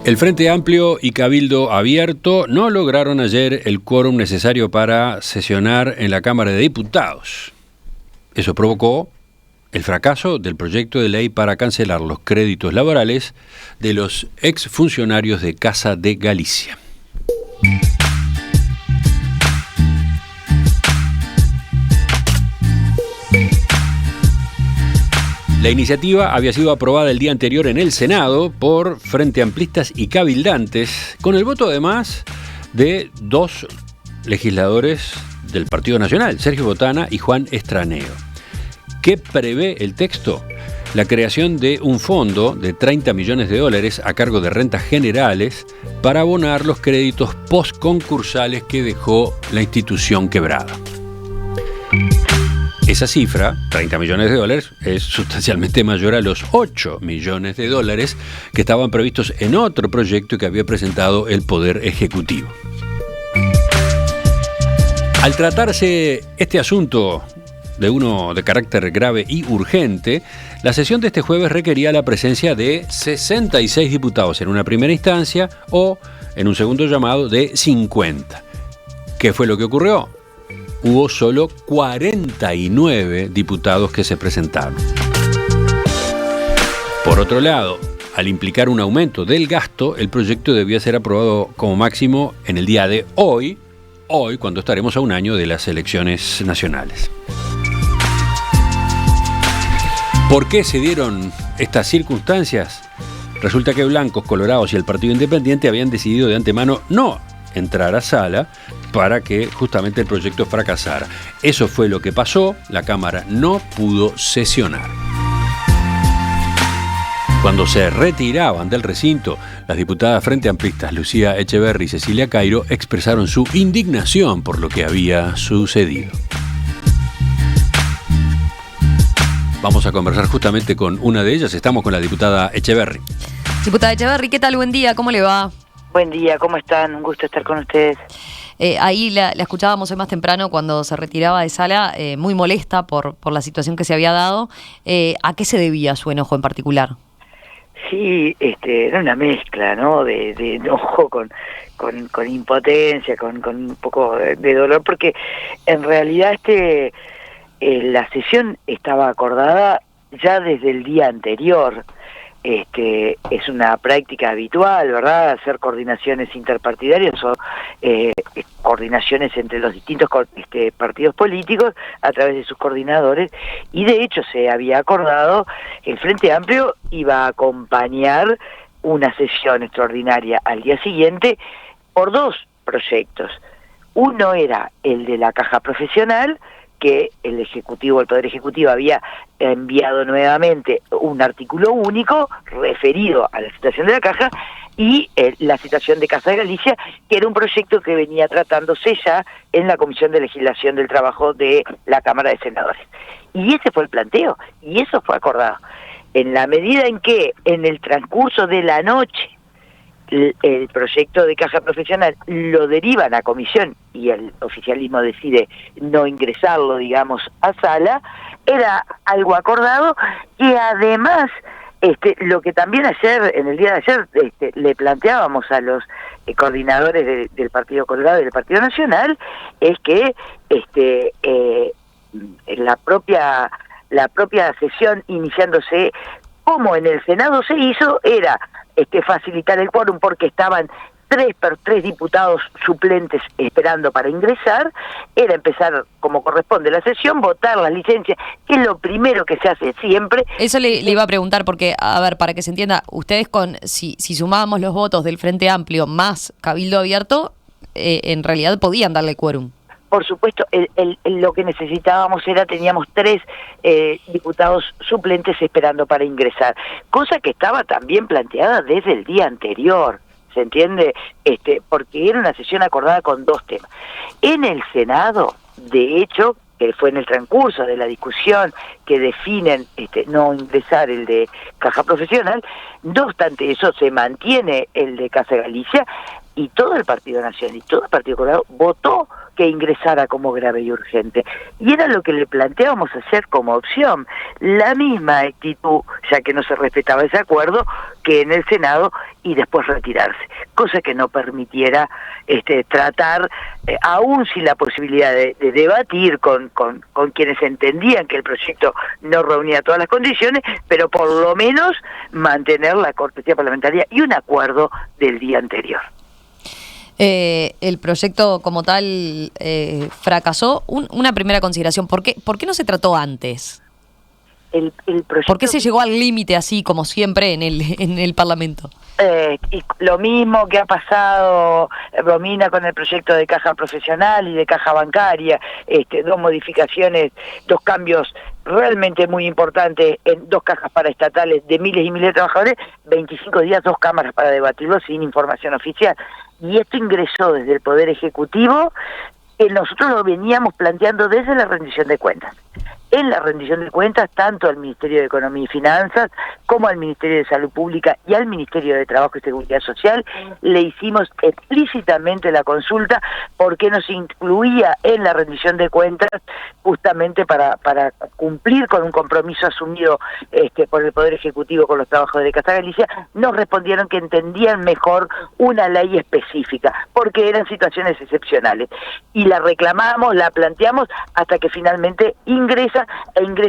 El Frente Amplio y Cabildo Abierto no lograron ayer el quórum necesario para sesionar en la Cámara de Diputados. Eso provocó el fracaso del proyecto de ley para cancelar los créditos laborales de los exfuncionarios de Casa de Galicia. La iniciativa había sido aprobada el día anterior en el Senado por Frente Amplistas y cabildantes, con el voto además de dos legisladores del Partido Nacional, Sergio Botana y Juan Estraneo. ¿Qué prevé el texto? La creación de un fondo de 30 millones de dólares a cargo de rentas generales para abonar los créditos postconcursales que dejó la institución quebrada. Esa cifra, 30 millones de dólares, es sustancialmente mayor a los 8 millones de dólares que estaban previstos en otro proyecto que había presentado el Poder Ejecutivo. Al tratarse este asunto de uno de carácter grave y urgente, la sesión de este jueves requería la presencia de 66 diputados en una primera instancia o, en un segundo llamado, de 50. ¿Qué fue lo que ocurrió? Hubo solo 49 diputados que se presentaron. Por otro lado, al implicar un aumento del gasto, el proyecto debía ser aprobado como máximo en el día de hoy, cuando estaremos a un año de las elecciones nacionales. ¿Por qué se dieron estas circunstancias? Resulta que Blancos, Colorados y el Partido Independiente habían decidido de antemano no entrar a sala para que justamente el proyecto fracasara. Eso fue lo que pasó, la Cámara no pudo sesionar. Cuando se retiraban del recinto, las diputadas Frente Amplistas Lucía Echeverri y Cecilia Cairo expresaron su indignación por lo que había sucedido. Vamos a conversar justamente con una de ellas. Estamos con la diputada Echeverri. Diputada Echeverri, ¿qué tal? Buen día, ¿cómo le va? Buen día, ¿cómo están? Un gusto estar con ustedes. Ahí la escuchábamos hoy más temprano cuando se retiraba de sala, muy molesta por la situación que se había dado. ¿A qué se debía su enojo en particular? Sí, era una mezcla, ¿no? De enojo con impotencia, con un poco de dolor, porque en realidad la sesión estaba acordada ya desde el día anterior. Es una práctica habitual, ¿verdad? Hacer coordinaciones interpartidarias o coordinaciones entre los distintos partidos políticos a través de sus coordinadores, y de hecho se había acordado, el Frente Amplio iba a acompañar una sesión extraordinaria al día siguiente por dos proyectos. Uno era el de la caja profesional, que el Poder Ejecutivo había enviado nuevamente un artículo único referido a la situación de la caja, y la situación de Casa de Galicia, que era un proyecto que venía tratándose ya en la Comisión de Legislación del Trabajo de la Cámara de Senadores. Y ese fue el planteo, y eso fue acordado. En la medida en que en el transcurso de la noche el proyecto de caja profesional lo derivan a comisión y el oficialismo decide no ingresarlo, digamos, a sala, era algo acordado, que además lo que también en el día de ayer, le planteábamos a los coordinadores del Partido Colorado y del Partido Nacional, es que la propia sesión iniciándose como en el Senado se hizo, era facilitar el quórum, porque estaban tres diputados suplentes esperando para ingresar, era empezar como corresponde la sesión, votar las licencias, que es lo primero que se hace siempre. Eso le iba a preguntar, porque, a ver, para que se entienda, ustedes si sumábamos los votos del Frente Amplio más Cabildo Abierto, en realidad podían darle quórum. Por supuesto, lo que necesitábamos teníamos tres diputados suplentes esperando para ingresar, cosa que estaba también planteada desde el día anterior, ¿se entiende? Porque era una sesión acordada con dos temas. En el Senado, de hecho, que fue en el transcurso de la discusión que definen no ingresar el de caja profesional, no obstante eso se mantiene el de Casa Galicia, y todo el Partido Nacional y todo el Partido Colorado votó que ingresara como grave y urgente. Y era lo que le planteábamos hacer como opción. La misma actitud, ya que no se respetaba ese acuerdo, que en el Senado y después retirarse. Cosa que no permitiera tratar, aún sin la posibilidad de debatir con quienes entendían que el proyecto no reunía todas las condiciones, pero por lo menos mantener la cortesía parlamentaria y un acuerdo del día anterior. El proyecto como tal fracasó. Una primera consideración, ¿por qué no se trató antes? El proyecto... ¿Por qué se llegó al límite así, como siempre, en el Parlamento? Y lo mismo que ha pasado, Romina, con el proyecto de caja profesional y de caja bancaria, dos modificaciones, dos cambios realmente muy importantes en dos cajas paraestatales de miles y miles de trabajadores, 25 días, dos cámaras para debatirlo sin información oficial. Y esto ingresó desde el Poder Ejecutivo, nosotros lo veníamos planteando desde la rendición de cuentas. En la rendición de cuentas, tanto al Ministerio de Economía y Finanzas, como al Ministerio de Salud Pública y al Ministerio de Trabajo y Seguridad Social, le hicimos explícitamente la consulta porque nos incluía en la rendición de cuentas justamente para cumplir con un compromiso asumido por el Poder Ejecutivo con los trabajadores de Casa Galicia. Nos respondieron que entendían mejor una ley específica, porque eran situaciones excepcionales. Y la reclamamos, la planteamos, hasta que finalmente ingresa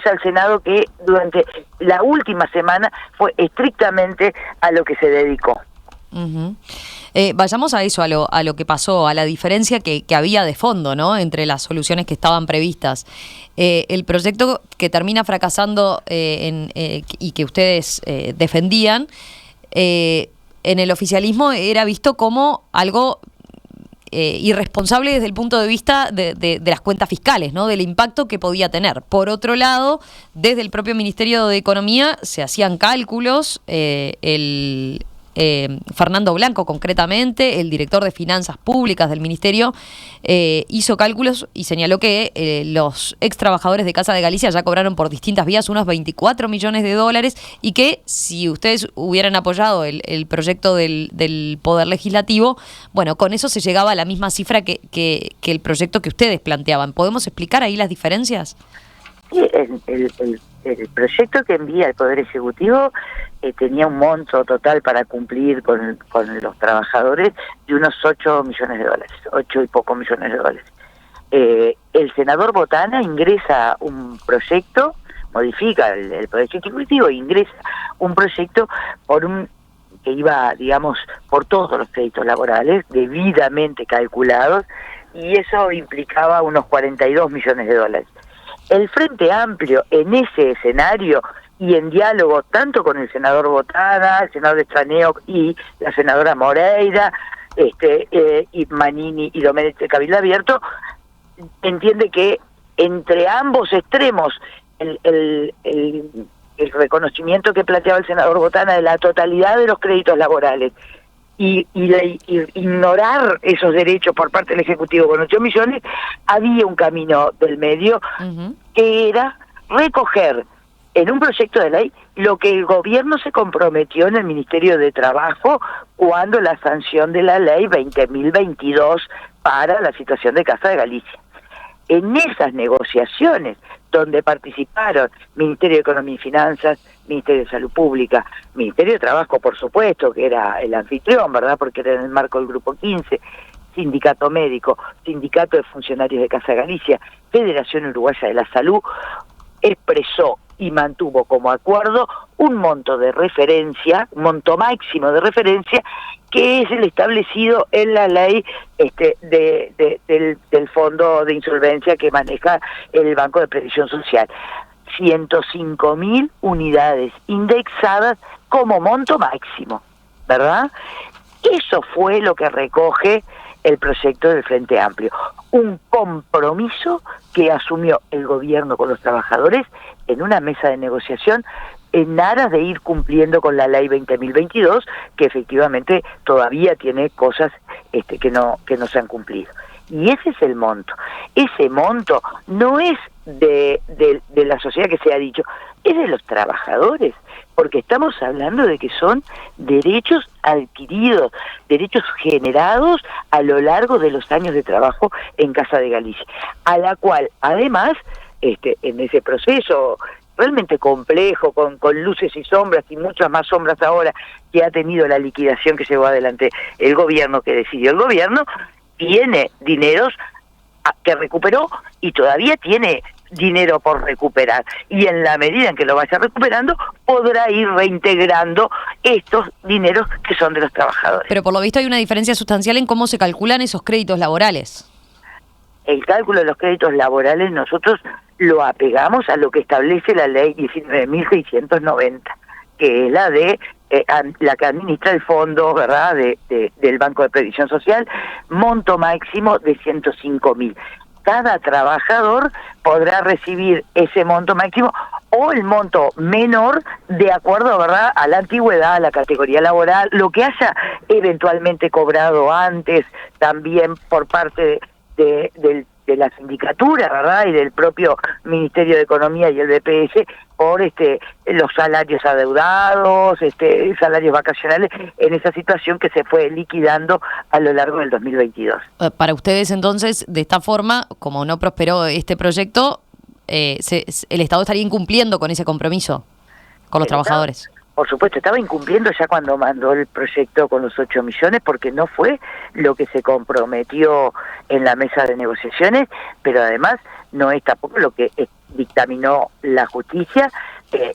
al Senado, que durante la última semana fue estrictamente a lo que se dedicó. Uh-huh. Vayamos a eso, a lo que pasó, a la diferencia que había de fondo, ¿no?, entre las soluciones que estaban previstas. El proyecto que termina fracasando y que ustedes defendían, en el oficialismo era visto como algo irresponsable desde el punto de vista de las cuentas fiscales, ¿no?, del impacto que podía tener. Por otro lado, desde el propio Ministerio de Economía se hacían cálculos, Fernando Blanco concretamente, el director de Finanzas Públicas del Ministerio, hizo cálculos y señaló que los ex trabajadores de Casa de Galicia ya cobraron por distintas vías unos 24 millones de dólares y que si ustedes hubieran apoyado el proyecto del Poder Legislativo, bueno, con eso se llegaba a la misma cifra que el proyecto que ustedes planteaban. ¿Podemos explicar ahí las diferencias? Sí, el proyecto que envía el Poder Ejecutivo tenía un monto total para cumplir con los trabajadores de unos 8 millones de dólares, 8 y pocos millones de dólares. El senador Botana ingresa un proyecto, modifica el Poder Ejecutivo, ingresa un proyecto que iba, digamos, por todos los créditos laborales, debidamente calculados, y eso implicaba unos 42 millones de dólares. El Frente Amplio, en ese escenario y en diálogo tanto con el senador Botana, el senador Estraneo y la senadora Moreira, y Manini y Domenech de Cabildo Abierto, entiende que entre ambos extremos el reconocimiento que planteaba el senador Botana de la totalidad de los créditos laborales y ignorar esos derechos por parte del Ejecutivo con 8 millones, había un camino del medio, uh-huh, que era recoger en un proyecto de ley lo que el gobierno se comprometió en el Ministerio de Trabajo cuando la sanción de la ley 20.022 para la situación de Casa de Galicia. En esas negociaciones donde participaron Ministerio de Economía y Finanzas, Ministerio de Salud Pública, Ministerio de Trabajo, por supuesto, que era el anfitrión, ¿verdad?, porque era en el marco del Grupo 15, Sindicato Médico, Sindicato de Funcionarios de Casa Galicia, Federación Uruguaya de la Salud, expresó y mantuvo como acuerdo un monto de referencia, un monto máximo de referencia, que es el establecido en la ley del Fondo de Insolvencia que maneja el Banco de Previsión Social. 105.000 unidades indexadas como monto máximo, ¿verdad? Eso fue lo que recoge el proyecto del Frente Amplio, un compromiso que asumió el gobierno con los trabajadores en una mesa de negociación en aras de ir cumpliendo con la ley 20.022, que efectivamente todavía tiene cosas que no se han cumplido. Y ese es el monto. Ese monto no es de la sociedad que se ha dicho, es de los trabajadores. porque estamos hablando de que son derechos adquiridos, derechos generados a lo largo de los años de trabajo en Casa de Galicia, a la cual además en ese proceso realmente complejo, con luces y sombras y muchas más sombras ahora que ha tenido la liquidación que llevó adelante el gobierno, que decidió el gobierno, tiene dineros que recuperó y todavía tiene dinero por recuperar, y en la medida en que lo vaya recuperando podrá ir reintegrando estos dineros que son de los trabajadores. Pero por lo visto hay una diferencia sustancial en cómo se calculan esos créditos laborales. El cálculo de los créditos laborales nosotros lo apegamos a lo que establece la ley 19.690, que es la de la que administra el fondo, ¿verdad?, del Banco de Previsión Social, monto máximo de 105.000. Cada trabajador podrá recibir ese monto máximo o el monto menor de acuerdo, ¿verdad?, a la antigüedad, a la categoría laboral, lo que haya eventualmente cobrado antes, también por parte de la sindicatura, ¿verdad?, y del propio Ministerio de Economía y el BPS por los salarios adeudados, salarios vacacionales, en esa situación que se fue liquidando a lo largo del 2022. Para ustedes entonces, de esta forma, como no prosperó este proyecto, el Estado estaría incumpliendo con ese compromiso con los trabajadores. Por supuesto, estaba incumpliendo ya cuando mandó el proyecto con los 8 millones, porque no fue lo que se comprometió en la mesa de negociaciones, pero además no es tampoco lo que dictaminó la justicia,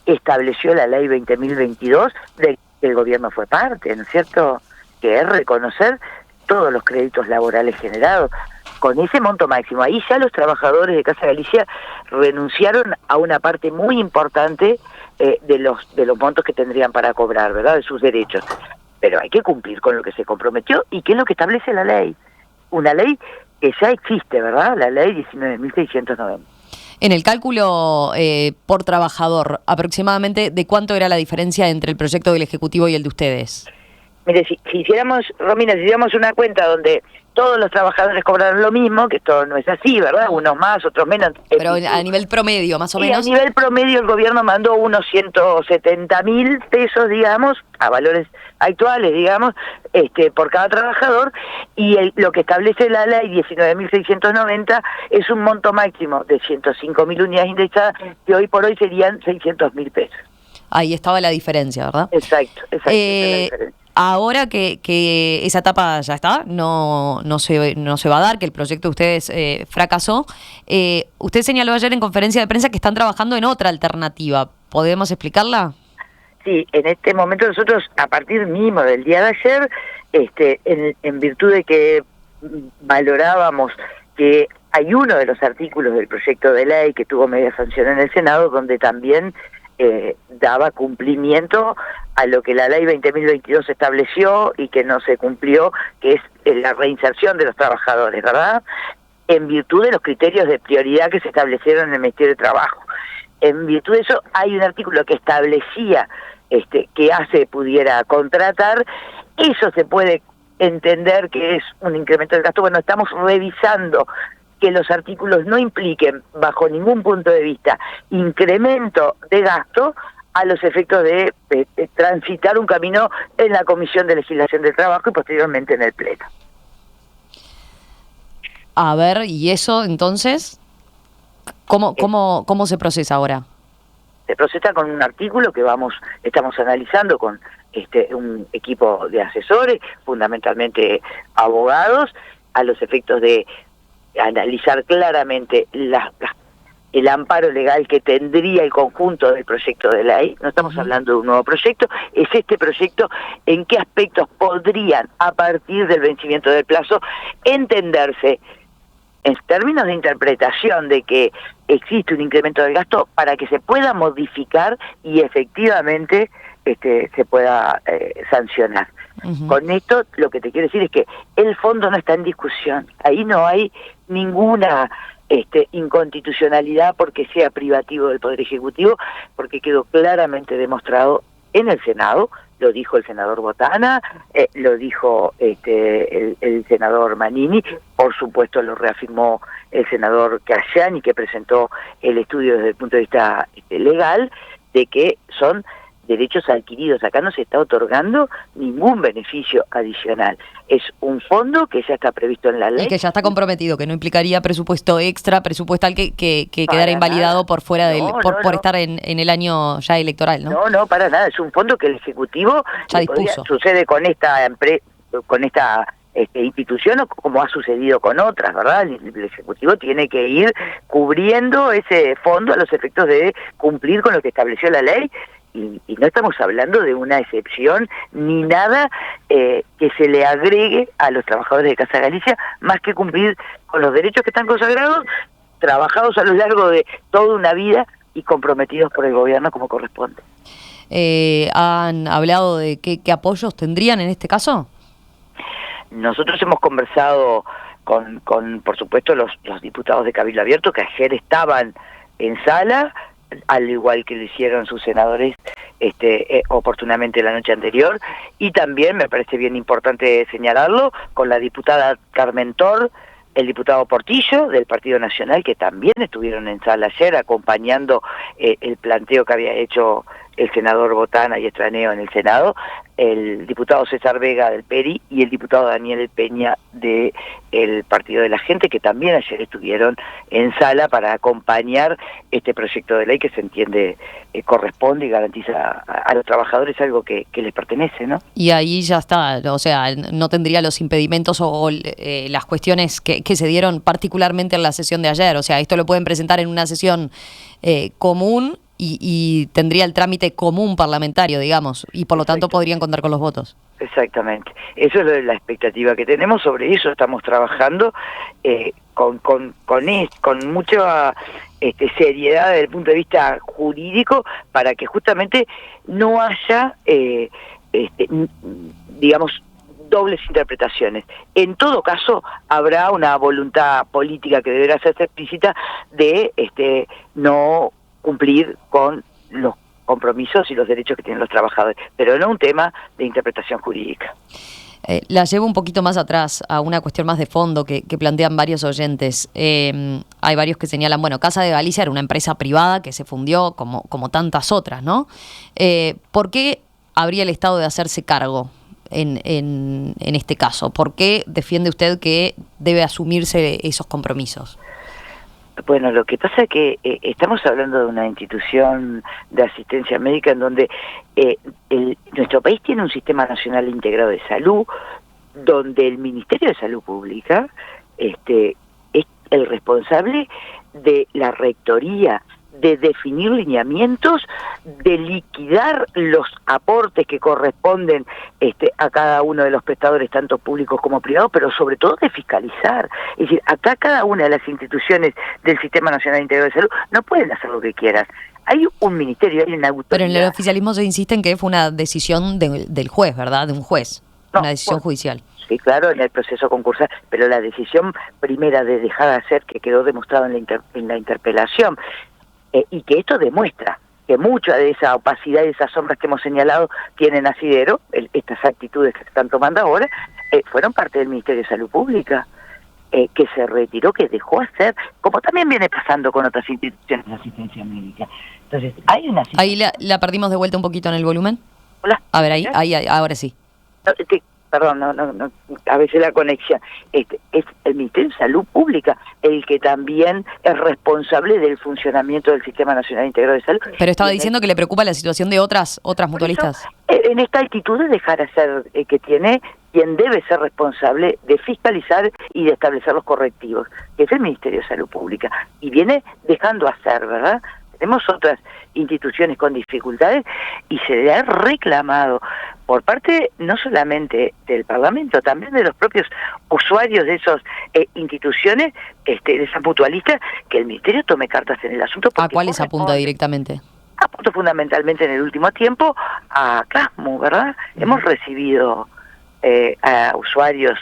estableció la ley 20.022, de que el gobierno fue parte, ¿no es cierto?, que es reconocer todos los créditos laborales generados con ese monto máximo. Ahí ya los trabajadores de Casa Galicia renunciaron a una parte muy importante de los montos que tendrían para cobrar, ¿verdad?, de sus derechos. Pero hay que cumplir con lo que se comprometió y que es lo que establece la ley. Una ley que ya existe, ¿verdad?, la ley 19.690. En el cálculo por trabajador, aproximadamente, ¿de cuánto era la diferencia entre el proyecto del Ejecutivo y el de ustedes? Mire, si hiciéramos, Romina, si hiciéramos una cuenta donde todos los trabajadores cobraron lo mismo, que esto no es así, ¿verdad?, unos más, otros menos. Pero a nivel promedio, más o menos. A nivel promedio el gobierno mandó unos 170.000 pesos, digamos, a valores actuales, digamos, por cada trabajador, y lo que establece la ley 19.690 es un monto máximo de 105.000 unidades indexadas, que hoy por hoy serían 600.000 pesos. Ahí estaba la diferencia, ¿verdad? Exacto, esa es la diferencia. Ahora que esa etapa ya está, no se va a dar, que el proyecto de ustedes fracasó, usted señaló ayer en conferencia de prensa que están trabajando en otra alternativa. ¿Podemos explicarla? Sí, en este momento nosotros, a partir mismo del día de ayer, en virtud de que valorábamos que hay uno de los artículos del proyecto de ley que tuvo media sanción en el Senado, donde también daba cumplimiento a lo que la ley 20.022 estableció y que no se cumplió, que es la reinserción de los trabajadores, ¿verdad?, en virtud de los criterios de prioridad que se establecieron en el Ministerio de Trabajo. En virtud de eso hay un artículo que establecía que ACE pudiera contratar. Eso se puede entender que es un incremento del gasto. Bueno, estamos revisando que los artículos no impliquen, bajo ningún punto de vista, incremento de gasto a los efectos de transitar un camino en la Comisión de Legislación del Trabajo y posteriormente en el Pleno. A ver, ¿y eso entonces? ¿Cómo se procesa ahora? Se procesa con un artículo que estamos analizando con un equipo de asesores, fundamentalmente abogados, a los efectos de analizar claramente el amparo legal que tendría el conjunto del proyecto de ley. No estamos hablando de un nuevo proyecto, es este proyecto en qué aspectos podrían, a partir del vencimiento del plazo, entenderse en términos de interpretación de que existe un incremento del gasto para que se pueda modificar y efectivamente se pueda sancionar. Con esto lo que te quiero decir es que el fondo no está en discusión. Ahí no hay ninguna inconstitucionalidad porque sea privativo del Poder Ejecutivo, porque quedó claramente demostrado en el Senado. Lo dijo el senador Botana, lo dijo el senador Manini, por supuesto lo reafirmó el senador Cayani, que presentó el estudio desde el punto de vista legal, de que son derechos adquiridos. Acá no se está otorgando ningún beneficio adicional. Es un fondo que ya está previsto en la ley. Y que ya está comprometido, que no implicaría presupuesto extra, presupuestal que quedara Para invalidado nada. por fuera por No. estar en el año ya electoral, ¿no? No, para nada. Es un fondo que el Ejecutivo Ya dispuso. sucede con esta institución, o como ha sucedido con otras, ¿verdad? El Ejecutivo tiene que ir cubriendo ese fondo a los efectos de cumplir con lo que estableció la ley, y no estamos hablando de una excepción ni nada que se le agregue a los trabajadores de Casa Galicia, más que cumplir con los derechos que están consagrados, trabajados a lo largo de toda una vida y comprometidos por el gobierno como corresponde. ¿Han hablado de qué apoyos tendrían en este caso? Nosotros hemos conversado con por supuesto, los diputados de Cabildo Abierto, que ayer estaban en sala, al igual que lo hicieron sus senadores oportunamente la noche anterior, y también, me parece bien importante señalarlo, con la diputada Carmentor, el diputado Portillo del Partido Nacional, que también estuvieron en sala ayer acompañando el planteo que había hecho el senador Botana y Estraneo en el Senado, el diputado César Vega del PERI y el diputado Daniel Peña del Partido de la Gente, que también ayer estuvieron en sala para acompañar este proyecto de ley que se entiende corresponde y garantiza a los trabajadores algo que les pertenece, ¿no? Y ahí ya está, o sea, no tendría los impedimentos o las cuestiones que se dieron particularmente en la sesión de ayer, o sea, esto lo pueden presentar en una sesión común y tendría el trámite común parlamentario, digamos, y por lo tanto podrían contar con los votos. Exactamente. Eso es la expectativa que tenemos, sobre eso estamos trabajando con mucha seriedad desde el punto de vista jurídico, para que justamente no haya, digamos, dobles interpretaciones. En todo caso, habrá una voluntad política que deberá ser explícita de no cumplir con los compromisos y los derechos que tienen los trabajadores, pero no un tema de interpretación jurídica. La llevo un poquito más atrás a una cuestión más de fondo que plantean varios oyentes. Hay varios que señalan, bueno, Casa de Galicia era una empresa privada que se fundió como tantas otras, ¿no? ¿Por qué habría el Estado de hacerse cargo en este caso? ¿Por qué defiende usted que debe asumirse esos compromisos? Bueno, lo que pasa es que estamos hablando de una institución de asistencia médica en donde nuestro país tiene un sistema nacional integrado de salud, donde el Ministerio de Salud Pública es el responsable de la rectoría, de definir lineamientos, de liquidar los aportes que corresponden a cada uno de los prestadores, tanto públicos como privados, pero sobre todo de fiscalizar. Es decir, acá cada una de las instituciones del Sistema Nacional Integrado de Salud no pueden hacer lo que quieran. Hay un ministerio, hay una autoridad. Pero en el oficialismo se insiste en que fue una decisión del juez, ¿verdad? De un juez, una decisión judicial. Sí, claro, en el proceso concursal, pero la decisión primera de dejar de hacer, que quedó demostrado en la interpelación, y que esto demuestra que mucha de esa opacidad y esas sombras que hemos señalado tienen asidero, estas actitudes que se están tomando ahora, fueron parte del Ministerio de Salud Pública, que se retiró, que dejó hacer, como también viene pasando con otras instituciones de asistencia médica. Entonces, hay una situación... Ahí la perdimos de vuelta un poquito en el volumen. Hola. A ver, ahí ahora sí. Perdón, no, a veces la conexión. Es el Ministerio de Salud Pública el que también es responsable del funcionamiento del Sistema Nacional Integrado de Salud. Pero estaba diciendo que le preocupa la situación de otras mutualistas. En esta actitud de dejar hacer que tiene quien debe ser responsable de fiscalizar y de establecer los correctivos, que es el Ministerio de Salud Pública. Y viene dejando hacer, ¿verdad? Tenemos otras instituciones con dificultades y se le ha reclamado por parte no solamente del Parlamento, también de los propios usuarios de esas instituciones, de esas mutualistas, que el Ministerio tome cartas en el asunto. ¿A cuáles apunta directamente? Apunto fundamentalmente en el último tiempo a CASMU, ¿verdad? Hemos recibido a usuarios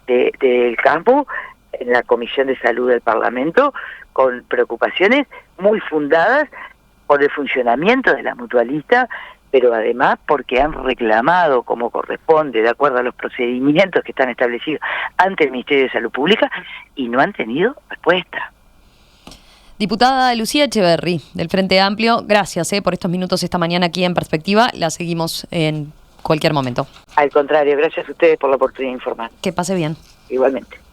del CASMU en la Comisión de Salud del Parlamento con preocupaciones muy fundadas por el funcionamiento de la mutualista, pero además porque han reclamado como corresponde, de acuerdo a los procedimientos que están establecidos ante el Ministerio de Salud Pública, y no han tenido respuesta. Diputada Lucía Echeverri, del Frente Amplio, gracias por estos minutos esta mañana aquí en Perspectiva. La seguimos en cualquier momento. Al contrario, gracias a ustedes por la oportunidad de informar. Que pase bien. Igualmente.